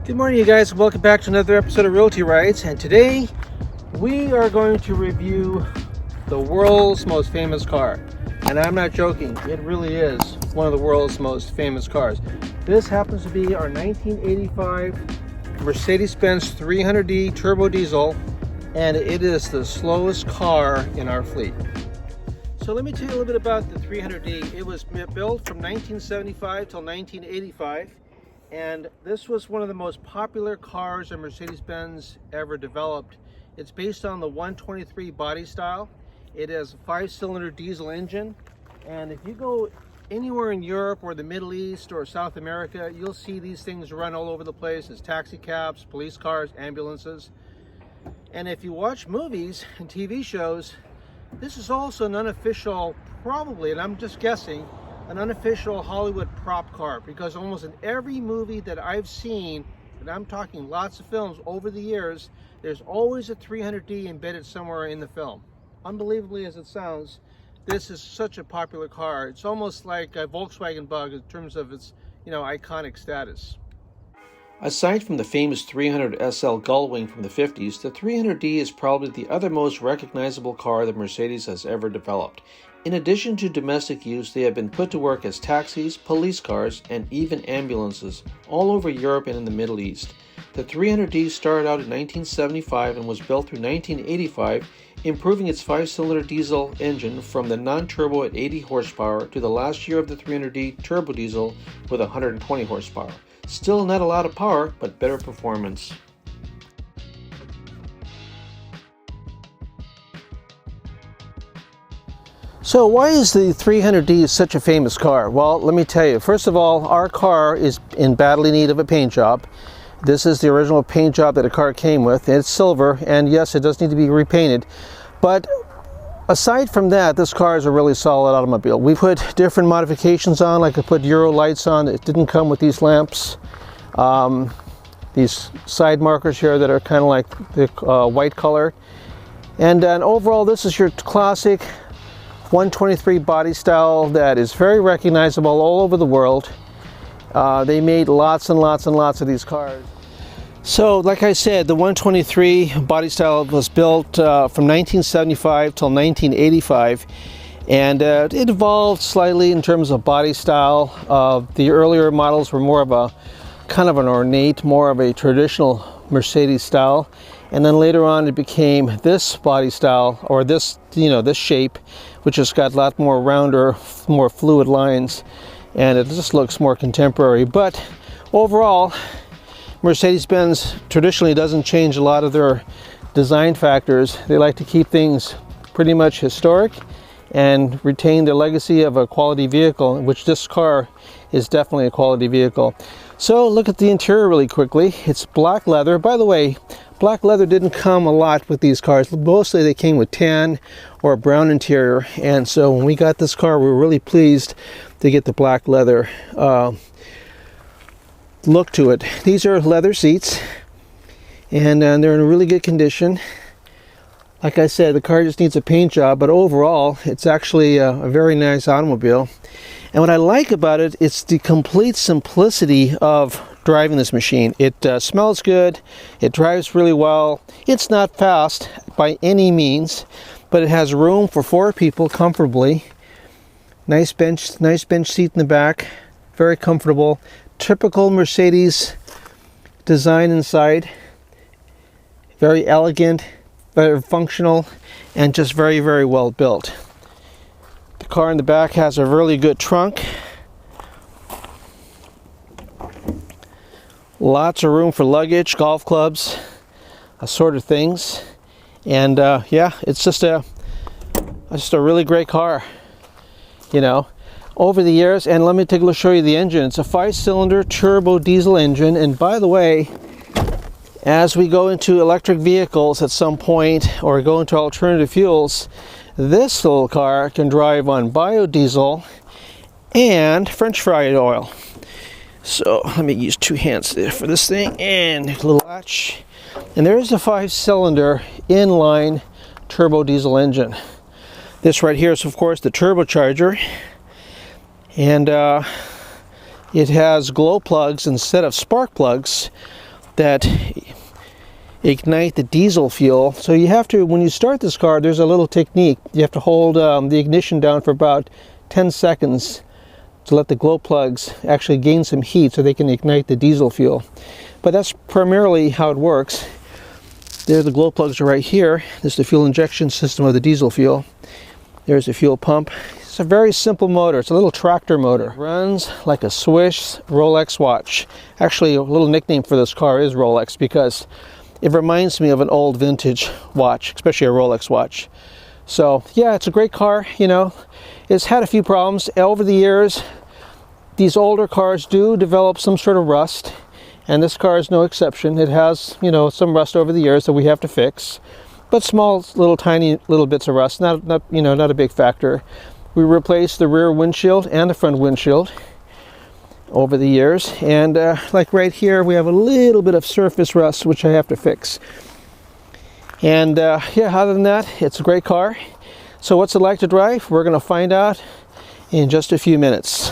Good morning, you guys. Welcome back to another episode of Realty Rights. And today we are going to review the world's most famous car. And I'm not joking, it really is one of the world's most famous cars. This happens to be our 1985 Mercedes-Benz 300D turbo diesel, and it is the slowest car in our fleet. So let me tell you a little bit about the 300D. It was built from 1975 till 1985. And this was one of the most popular cars that Mercedes-Benz ever developed. It's based on the 123 body style. It has a 5-cylinder diesel engine. And if you go anywhere in Europe or the Middle East or South America, you'll see these things run all over the place as taxi cabs, police cars, ambulances. And if you watch movies and TV shows, this is also an unofficial, probably, and I'm just guessing, an unofficial Hollywood prop car, because almost in every movie that I've seen, and I'm talking lots of films over the years, there's always a 300D embedded somewhere in the film. Unbelievably as it sounds, this is such a popular car. It's almost like a Volkswagen Bug in terms of its, iconic status. Aside from the famous 300 SL Gullwing from the 50s, the 300D is probably the other most recognizable car that Mercedes has ever developed. In addition to domestic use, they have been put to work as taxis, police cars, and even ambulances all over Europe and in the Middle East. The 300D started out in 1975 and was built through 1985, improving its 5-cylinder diesel engine from the non-turbo at 80 horsepower to the last year of the 300D turbo diesel with 120 horsepower. Still not a lot of power, but better performance. So why is the 300D such a famous car? Well, let me tell you. First of all, our car is in badly need of a paint job. This is the original paint job that the car came with. It's silver, and yes, it does need to be repainted. But aside from that, this car is a really solid automobile. We put different modifications on, like I put Euro lights on. It didn't come with these lamps. These side markers here that are kind of like the white color. And overall, this is your classic 123 body style that is very recognizable all over the world. They made lots and lots and lots of these cars. So like I said, the 123 body style was built from 1975 till 1985, and it evolved slightly in terms of body style. The earlier models were more of a kind of an ornate, more of a traditional Mercedes style. And then later on it became this body style, or this, this shape, which has got a lot more rounder, more fluid lines, and it just looks more contemporary. But overall, Mercedes-Benz traditionally doesn't change a lot of their design factors. They like to keep things pretty much historic and retain the legacy of a quality vehicle, which this car is definitely a quality vehicle. So look at the interior really quickly. It's black leather. By the way, black leather didn't come a lot with these cars. Mostly they came with tan or a brown interior. And so when we got this car, we were really pleased to get the black leather look to it. These are leather seats, and they're in really good condition. Like I said, the car just needs a paint job, but overall, it's actually a very nice automobile. And what I like about it, it's the complete simplicity of driving this machine. It smells good, it drives really well. It's not fast by any means, but it has room for 4 people comfortably. Nice bench seat in the back, very comfortable. Typical Mercedes design inside. Very elegant, very functional, and just very, very well built. The car in the back has a really good trunk. Lots of room for luggage, golf clubs, sort of things. And yeah, it's just a really great car, over the years. And let me show you the engine. It's a 5-cylinder turbo diesel engine. And by the way, as we go into electric vehicles at some point, or go into alternative fuels, this little car can drive on biodiesel and French fry oil. So let me use 2 hands there for this thing, and a little latch. And there's a 5-cylinder inline turbo diesel engine. This right here is, of course, the turbocharger. And it has glow plugs instead of spark plugs that ignite the diesel fuel. So you have to, when you start this car, there's a little technique. You have to hold the ignition down for about 10 seconds to let the glow plugs actually gain some heat so they can ignite the diesel fuel. But that's primarily how it works. There, the glow plugs are right here. This is the fuel injection system of the diesel fuel. There's the fuel pump. It's a very simple motor. It's a little tractor motor. It runs like a Swiss Rolex watch. Actually, a little nickname for this car is Rolex because it reminds me of an old vintage watch, especially a Rolex watch. So yeah, it's a great car. You know, it's had a few problems over the years. These older cars do develop some sort of rust, and this car is no exception. It has, you know, some rust over the years that we have to fix, but small, little, tiny little bits of rust. Not a big factor. We replaced the rear windshield and the front windshield over the years, and like right here we have a little bit of surface rust which I have to fix. And yeah, other than that, it's a great car. So what's it like to drive? We're going to find out in just a few minutes.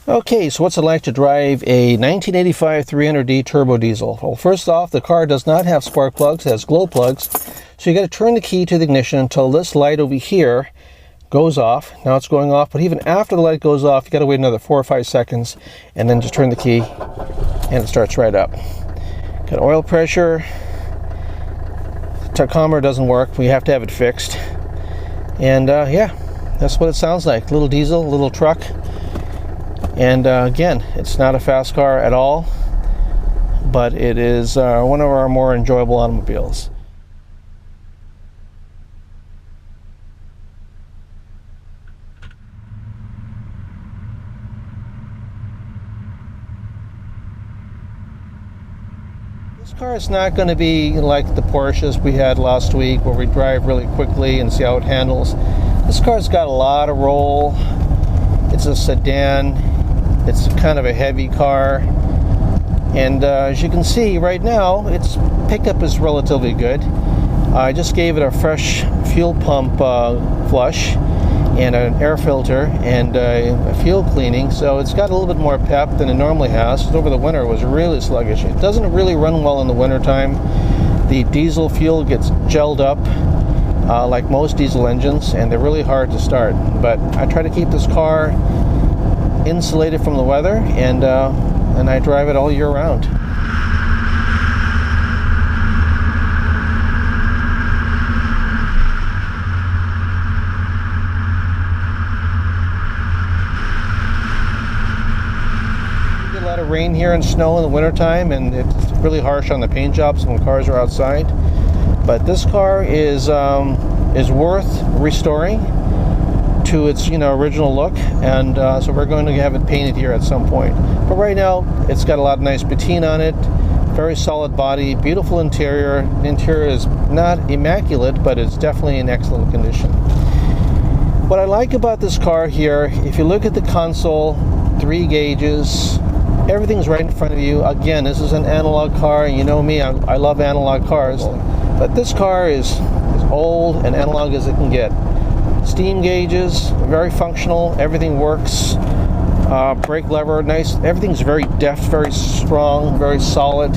Okay, so what's it like to drive a 1985 300D turbo diesel? Well, first off, the car does not have spark plugs, it has glow plugs. So you got to turn the key to the ignition until this light over here goes off. Now it's going off, but even after the light goes off, you got to wait another 4 or 5 seconds and then just turn the key and it starts right up. Got oil pressure. Tachometer doesn't work. We have to have it fixed. And yeah, that's what it sounds like. Little diesel, little truck. And again, it's not a fast car at all, but it is one of our more enjoyable automobiles. This car is not going to be like the Porsches we had last week where we drive really quickly and see how it handles. This car's got a lot of roll. It's a sedan. It's kind of a heavy car, and as you can see right now, its pickup is relatively good. I just gave it a fresh fuel pump flush and an air filter and a fuel cleaning, so it's got a little bit more pep than it normally has. Over the winter it was really sluggish. It doesn't really run well in the winter time. The diesel fuel gets gelled up like most diesel engines, and they're really hard to start. But I try to keep this car insulated from the weather, and I drive it all year round. We get a lot of rain here and snow in the wintertime, and it's really harsh on the paint jobs when cars are outside. But this car is worth restoring to its original look, and so we're going to have it painted here at some point. But right now it's got a lot of nice patina on it, very solid body, beautiful interior. The interior is not immaculate, but it's definitely in excellent condition. What I like about this car here, if you look at the console, 3 gauges, everything's right in front of you. Again, this is an analog car, and you know me, I love analog cars, but this car is as old and analog as it can get. Steam gauges, very functional, everything works. Brake lever, nice, everything's very deft, very strong, very solid.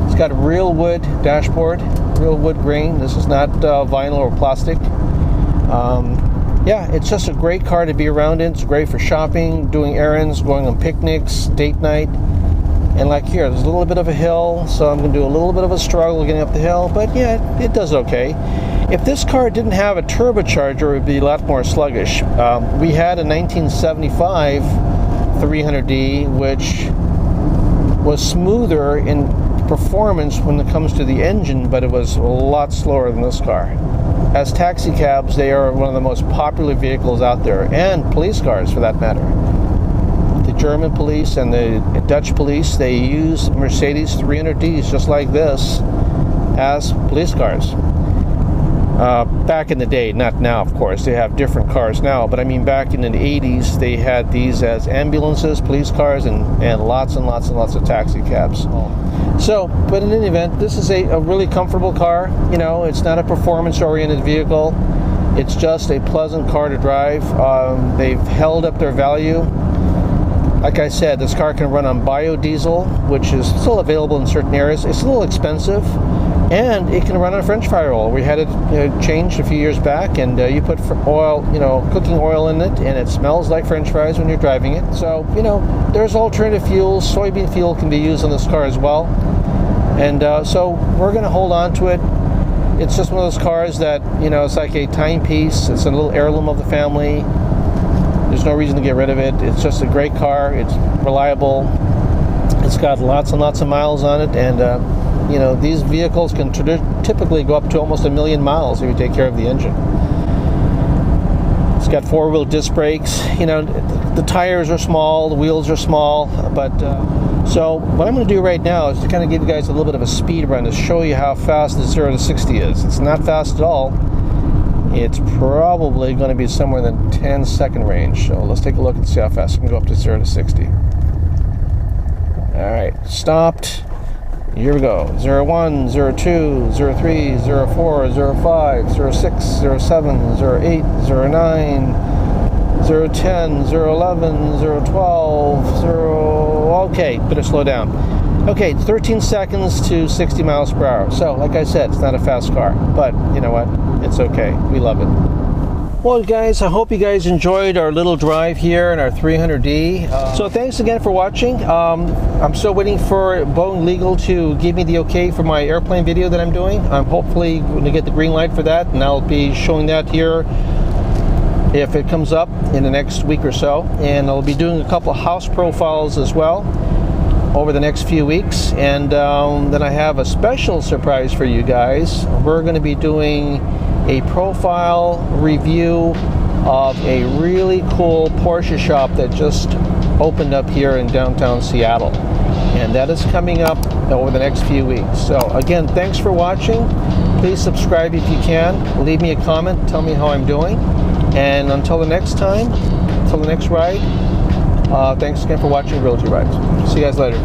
It's got a real wood dashboard, real wood grain. This is not vinyl or plastic. Yeah, it's just a great car to be around in. It's great for shopping, doing errands, going on picnics, date night. And like here, there's a little bit of a hill, so I'm going to do a little bit of a struggle getting up the hill, but yeah, it does okay. If this car didn't have a turbocharger, it would be a lot more sluggish. We had a 1975 300D, which was smoother in performance when it comes to the engine, but it was a lot slower than this car. As taxi cabs, they are one of the most popular vehicles out there, and police cars for that matter. The German police and the Dutch police, they use Mercedes 300Ds just like this as police cars. Back in the day, not now of course, they have different cars now, but I mean back in the 80s they had these as ambulances, police cars, and lots and lots and lots of taxi cabs. So, but in any event, this is a really comfortable car. It's not a performance-oriented vehicle. It's just a pleasant car to drive. They've held up their value. Like I said, this car can run on biodiesel, which is still available in certain areas. It's a little expensive, and it can run on French fry oil. We had it changed a few years back, and you put oil, cooking oil in it, and it smells like French fries when you're driving it. So, there's alternative fuels. Soybean fuel can be used on this car as well. And so we're going to hold on to it. It's just one of those cars that, it's like a timepiece. It's a little heirloom of the family. There's no reason to get rid of it. It's just a great car. It's reliable. It's got lots and lots of miles on it, and these vehicles can typically go up to almost 1 million miles if you take care of the engine. It's got 4-wheel disc brakes. The tires are small, the wheels are small, but so what I'm going to do right now is to kind of give you guys a little bit of a speed run to show you how fast the 0 to 60 is. It's not fast at all. It's probably going to be somewhere in the 10-second range. So let's take a look and see how fast we can go up to 0 to 60. Alright, stopped. Here we go. 0, 1, 0, 2, 0, 3, 0, 4, 0, 5, 0, 6, 0, 7, 0, 8, 0, 9, 0, 10, 0, 11, 0, 12, 0... Okay, better slow down. Okay, 13 seconds to 60 miles per hour. So, like I said, it's not a fast car, but you know what? It's okay. We love it. Well, guys, I hope you guys enjoyed our little drive here in our 300D. So thanks again for watching. I'm still waiting for Boeing Legal to give me the okay for my airplane video that I'm doing. I'm hopefully going to get the green light for that, and I'll be showing that here if it comes up in the next week or so. And I'll be doing a couple of house profiles as well over the next few weeks, and then I have a special surprise for you guys. We're going to be doing a profile review of a really cool Porsche shop that just opened up here in downtown Seattle, and that is coming up over the next few weeks. So again, thanks for watching. Please subscribe if you can. Leave me a comment, tell me how I'm doing, and until the next time, until the next ride, thanks again for watching Realty Rides. See you guys later.